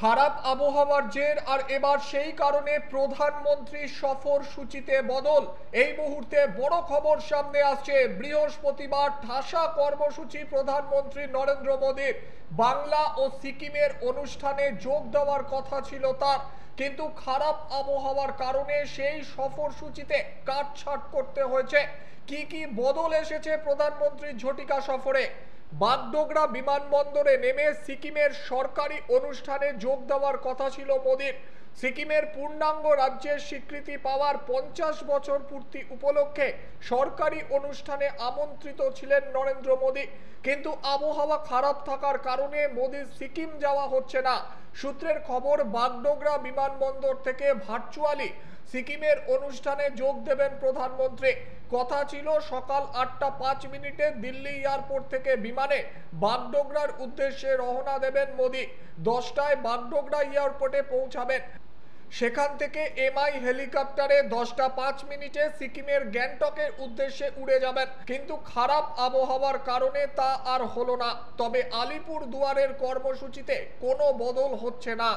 খারাপ আবহাওয়ার জের আর এবার সেই কারণে প্রধানমন্ত্রী সফর সূচিতে বদল। এই মুহূর্তে বড় খবর সামনে আসছে। বৃহস্পতিবার ঠাসা কর্মসূচি প্রধানমন্ত্রী নরেন্দ্র মোদীর। বাংলা ও সিকিমের অনুষ্ঠানে যোগ দেওয়ার কথা ছিল তার, কিন্তু খারাপ আবহাওয়ার কারণে সেই সফর সূচিতে কাটছাঁট করতে হয়েছে। কি কি বদল এসেছে প্রধানমন্ত্রীর ঝটিকা সফরে? বাগডোগরা বিমানবন্দরে নেমে সিকিমের সরকারি অনুষ্ঠানে যোগ দেওয়ার কথা ছিল মোদীর। সিকিমের পূর্ণাঙ্গ রাজ্যের স্বীকৃতি পাওয়ার 50 বছর পূর্তি উপলক্ষে সরকারি অনুষ্ঠানে আমন্ত্রিত ছিলেন নরেন্দ্র মোদী, কিন্তু আবহাওয়া খারাপ থাকার কারণে মোদীর সিকিম যাওয়া হচ্ছে না। সূত্রের খবর, বাগডোগরা বিমানবন্দর থেকে ভার্চুয়ালি সিকিমের অনুষ্ঠানে যোগ দেবেন প্রধানমন্ত্রী। কথা ছিল সকাল 8টা 5 মিনিটে দিল্লি এয়ারপোর্ট থেকে বিমানে বাগডোগরার উদ্দেশ্যে রওনা দেবেন মোদী। 10টায় বাগডোগরা এয়ারপোর্টে পৌঁছাবেন। সেখান থেকে এমআই হেলিকপ্টারে 10টা 5 মিনিটে সিকিমের গ্যাংটকের উদ্দেশ্যে উড়ে যাবেন, কিন্তু খারাপ আবহাওয়ার কারণে তা আর হলো না। তবে আলিপুর দুয়ারের কর্মসূচিতে কোনো বদল হচ্ছে না।